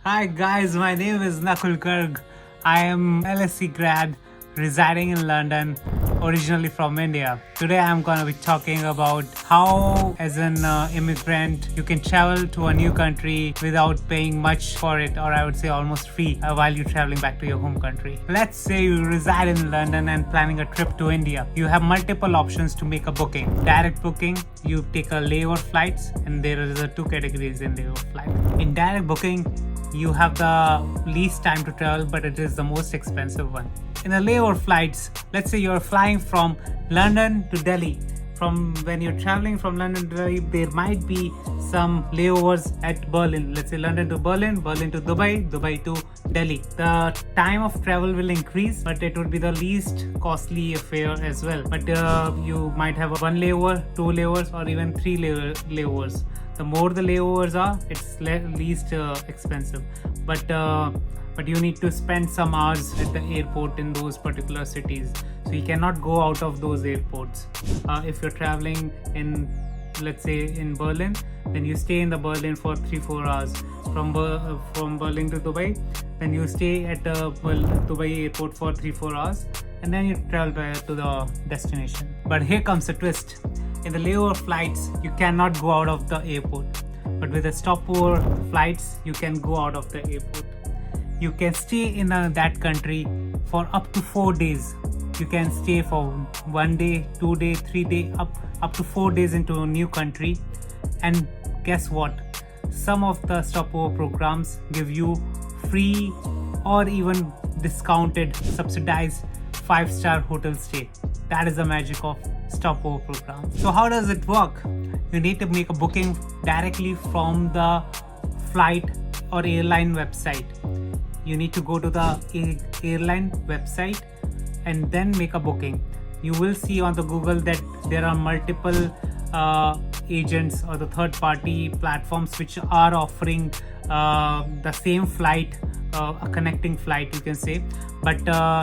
Hi guys, my name is Nakul Garg. I am LSE grad residing in London, originally from India. Today I'm going to be talking about how as an immigrant you can travel to a new country without paying much for it, or I would say almost free while you're traveling back to your home country. Let's say you reside in London and planning a trip to India. You have multiple options to make a booking. Direct booking, you take a layover flights, and there is two categories in layover flight. In direct booking, you have the least time to travel, but it is the most expensive one. In the layover flights, let's say you're flying from London to Delhi. From when you're traveling from London to Delhi, there might be some layovers at Berlin. Let's say London to Berlin, Berlin to Dubai, Dubai to Delhi. The time of travel will increase, but it would be the least costly affair as well. But you might have one layover, two layovers, or even three layovers. The more the layovers are, it's least expensive. But you need to spend some hours at the airport in those particular cities, so you cannot go out of those airports. If you're traveling in, let's say, in Berlin, then you stay in the Berlin for 3-4 hours. From Berlin to Dubai, then you stay at the Dubai airport for 3-4 hours, and then you travel back to the destination. But here comes the twist. In the layover flights, you cannot go out of the airport, but with the stopover flights, you can go out of the airport. You can stay in that country for up to 4 days. You can stay for 1 day, 2 day, 3 day, up to 4 days into a new country. And guess what? Some of the stopover programs give you free or even discounted, subsidized 5-star hotel stay. That is the magic of Stopover program. So how does it work? You need to make a booking directly from the flight or airline website. You need to go to the airline website and then make a booking. You will see on the Google that there are multiple agents or the third-party platforms which are offering the same flight, a connecting flight, you can say, but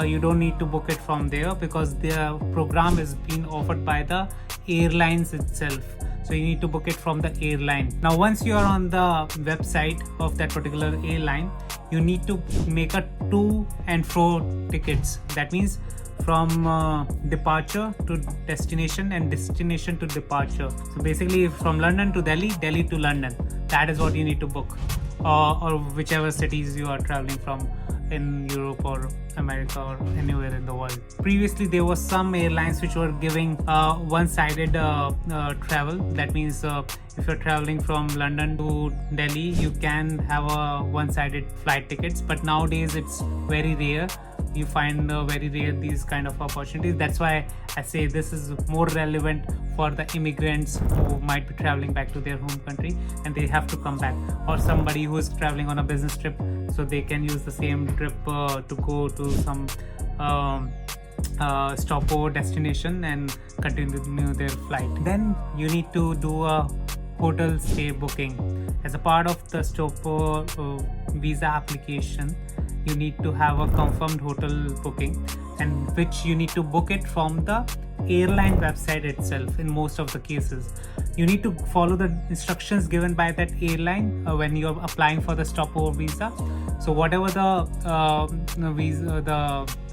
you don't need to book it from there because the program is being offered by the airlines itself. So you need to book it from the airline. Now once you are on the website of that particular airline, you need to make a to and fro tickets. That means from departure to destination and destination to departure. So basically from London to Delhi, Delhi to London. That is what you need to book, or whichever cities you are traveling from in Europe or America or anywhere in the world. Previously there was some airlines which were giving one-sided travel. That means if you're traveling from London to Delhi, you can have a one-sided flight tickets, but nowadays it's very rare. You find very rare these kind of opportunities. That's why I say this is more relevant for the immigrants who might be traveling back to their home country and they have to come back, or somebody who is traveling on a business trip, so they can use the same trip to go to some stopover destination and continue their flight. Then you need to do a hotel stay booking as a part of the stopover visa application. You need to have a confirmed hotel booking, and which you need to book it from the airline website itself. In most of the cases, you need to follow the instructions given by that airline when you're applying for the stopover visa. So whatever the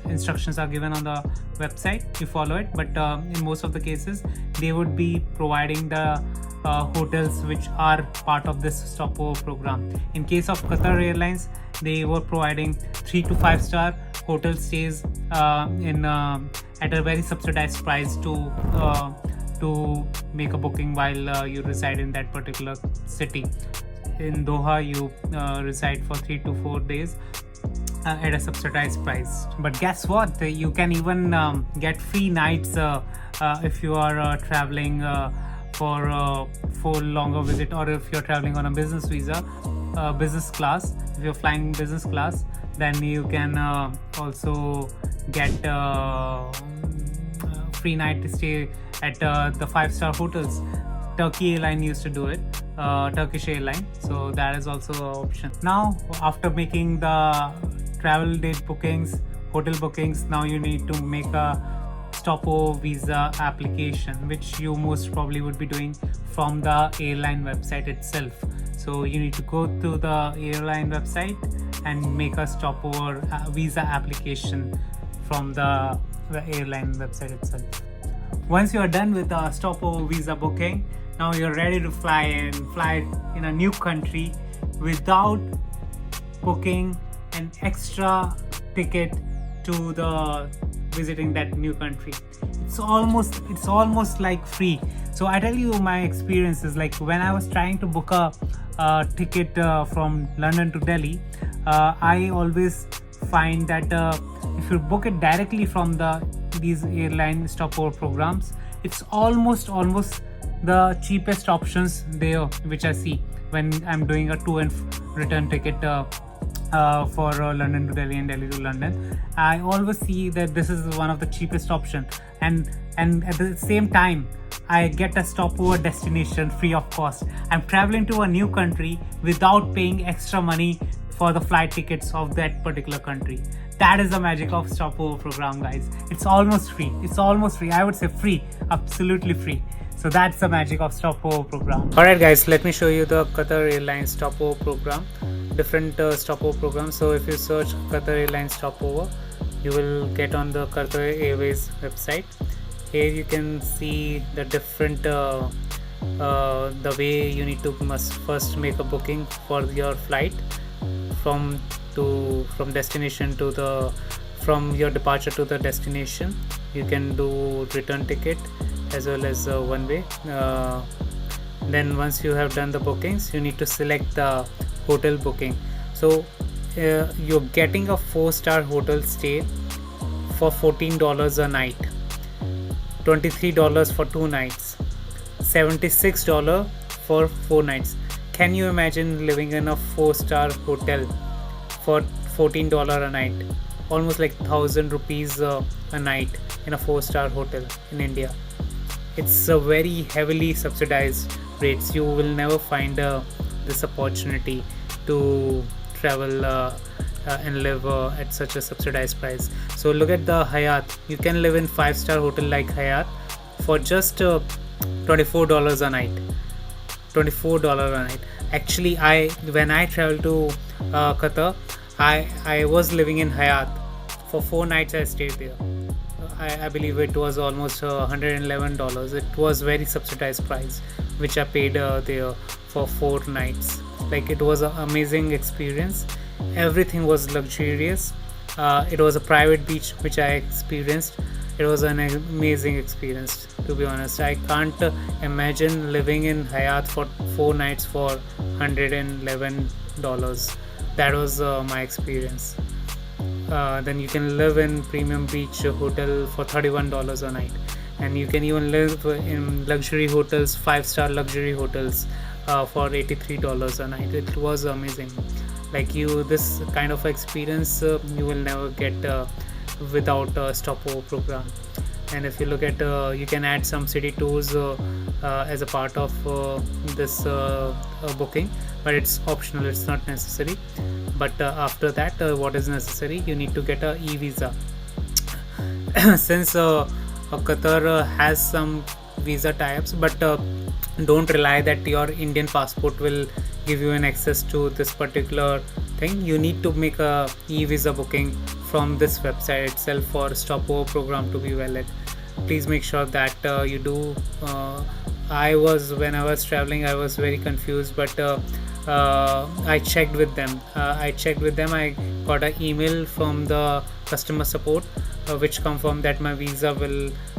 instructions are given on the website, you follow it. But in most of the cases, they would be providing the hotels which are part of this stopover program. In case of Qatar Airlines, they were providing 3 to 5 star hotel stays at a very subsidized price to make a booking while you reside in that particular city. In Doha, you reside for 3 to 4 days at a subsidized price. But guess what? You can even get free nights if you are traveling for longer visit, or if you're traveling on a business visa, business class. If you're flying business class, then you can also get free night stay at the 5-star hotels. Turkey airline used to do it, Turkish airline, so that is also an option. Now after making the travel date bookings, hotel bookings, now you need to make a stopover visa application, which you most probably would be doing from the airline website itself. So you need to go to the airline website and make a stopover visa application from the airline website itself. Once you are done with the stopover visa booking, now you're ready to fly in a new country without booking an extra ticket to the visiting that new country. It's almost like free. So I tell you my experiences, like when I was trying to book a ticket from London to Delhi, I always find that if you book it directly from these airline stopover programs, it's almost the cheapest options there, which I see when I'm doing a to and return ticket for London to Delhi and Delhi to London. I always see that this is one of the cheapest option, and at the same time I get a stopover destination free of cost. I'm traveling to a new country without paying extra money for the flight tickets of that particular country. That is the magic of Stopover Programme, guys. It's almost free. I would say free, absolutely free. So that's the magic of Stopover Programme. Alright guys, let me show you the Qatar Airlines Stopover Programme. Different stopover programs. So if you search Qatar Airlines Stopover, you will get on the Qatar Airways website. Here you can see the different the way you need to must first make a booking for your flight from destination to from your departure to the destination. You can do return ticket as well as one way. Then once you have done the bookings, you need to select the hotel booking. So you're getting a 4-star hotel stay for $14 a night, $23 for 2 nights, $76 for 4 nights. Can you imagine living in a 4-star hotel for $14 a night? Almost like 1,000 rupees a night in a 4-star hotel in India. It's a very heavily subsidized rates. You will never find this opportunity to travel and live at such a subsidized price. So look at the Hyatt. You can live in 5-star hotel like Hyatt for just $24 a night. $24 a night. Actually, when I traveled to Qatar, I was living in Hyatt for 4 nights. I stayed there. I believe it was almost $111. It was very subsidized price, which I paid there for 4 nights. Like, it was an amazing experience. Everything was luxurious. It was a private beach which I experienced. It was an amazing experience, to be honest. I can't imagine living in Hyatt for 4 nights for $111. That was my experience. Then you can live in premium beach hotel for $31 a night, and you can even live in luxury hotels, 5-star luxury hotels for $83 a night. It was amazing. Like, this kind of experience you will never get without a stopover program. And if you look at you can add some city tours as a part of this booking, but it's optional, it's not necessary. But after that, what is necessary, you need to get a e-visa. Since Qatar has some visa tie-ups, but don't rely that your Indian passport will give you an access to this particular thing. You need to make a e-visa booking from this website itself for stopover program to be valid. Please make sure that you do. When I was traveling, I was very confused, but I checked with them. I got an email from the customer support which confirmed that my visa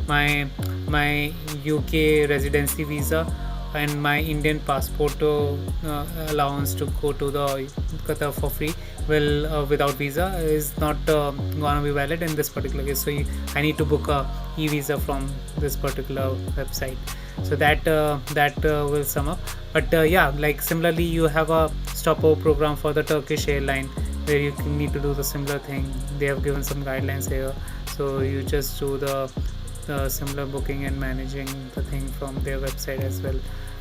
my UK residency visa and my Indian passport allowance to go to the Qatar for free without visa is not gonna be valid in this particular case. So I need to book a e-visa from this particular website. So that will sum up. But yeah, like similarly, you have a stopover program for the Turkish airline where you need to do the similar thing. They have given some guidelines here, so you just do the similar booking and managing the thing from their website as well.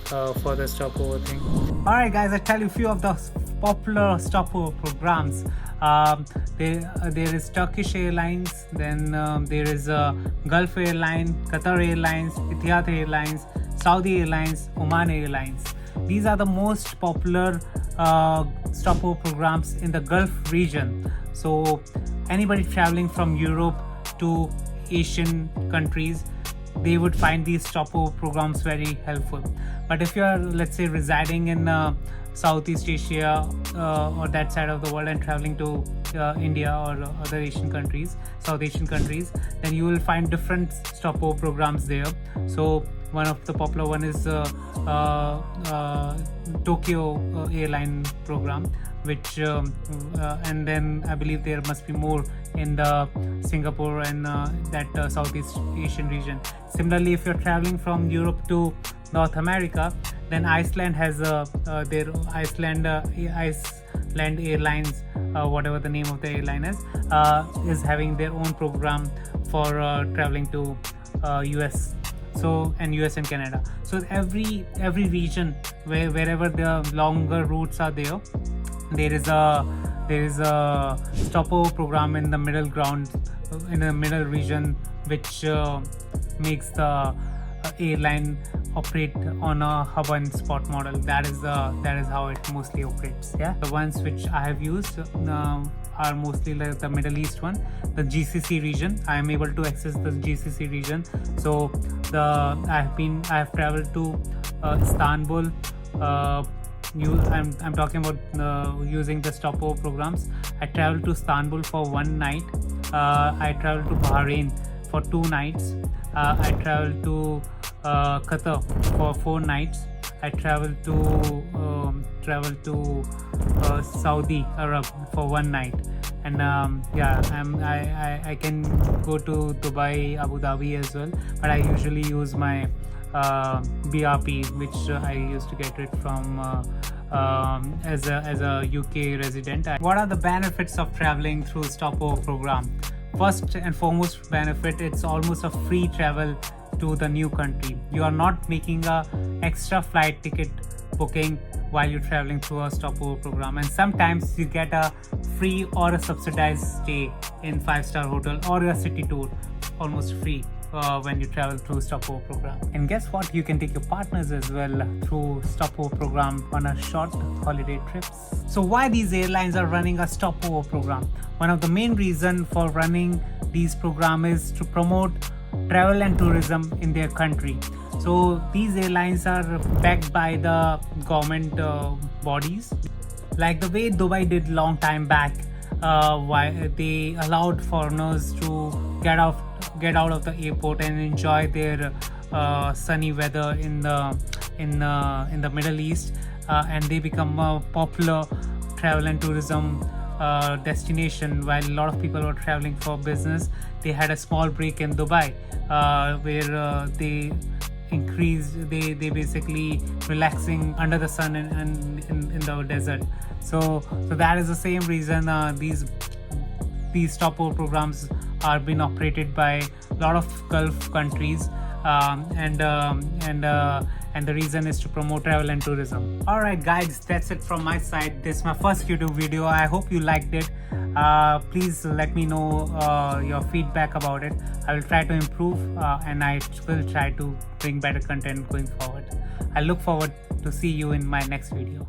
for the stopover thing. Alright guys, I'll tell you a few of the popular stopover programs. There is Turkish Airlines, then there is Gulf Airline, Qatar Airlines, Etihad Airlines, Saudi Airlines, Oman Airlines. These are the most popular stopover programs in the Gulf region. So anybody traveling from Europe to Asian countries, they would find these stopover programs very helpful. But if you are, let's say, residing in Southeast Asia or that side of the world and traveling to India or other Asian countries, South Asian countries, then you will find different stopover programs there. So one of the popular one is Tokyo airline program, which and then I believe there must be more in the Singapore and that Southeast Asian region. Similarly, if you're traveling from Europe to North America, then Iceland has their Iceland Airlines, whatever the name of the airline is having their own program for traveling to US. So and US and Canada. So every region wherever the longer routes are there, there is a stopover program in the middle ground, in the middle region, which makes the airline operate on a hub and spot model. That is how it mostly operates. Yeah, the ones which I have used are mostly like the Middle East one, the GCC region. I am able to access the GCC region. So I have traveled to Istanbul. I'm talking about using the stopover programs. I traveled to Istanbul for one night. I traveled to Bahrain for 2 nights. I traveled to Qatar for 4 nights. I traveled to Saudi Arab for 1 night, and I can go to Dubai, Abu Dhabi as well. But I usually use my BRP, which I used to get it from as a UK resident. What are the benefits of traveling through stopover program? First and foremost benefit, it's almost a free travel to the new country. You are not making a extra flight ticket booking while you're traveling through a stopover program, and sometimes you get a free or a subsidized stay in 5-star hotel or a city tour almost free when you travel through stopover program. And guess what, you can take your partners as well through stopover program on a short holiday trips. So why these airlines are running a stopover program? One of the main reason for running these program is to promote travel and tourism in their country. So these airlines are backed by the government bodies, like the way Dubai did long time back. Why they allowed foreigners to get out of the airport and enjoy their sunny weather in the Middle East, and they become a popular travel and tourism destination. While a lot of people were traveling for business, they had a small break in Dubai where they basically relaxing under the sun and in the desert. So that is the same reason these stopover programs are being operated by a lot of Gulf countries, and the reason is to promote travel and tourism. Alright guys, that's it from my side. This is my first YouTube video. I hope you liked it. Please let me know your feedback about it. I will try to improve, and I will try to bring better content going forward. I look forward to see you in my next video.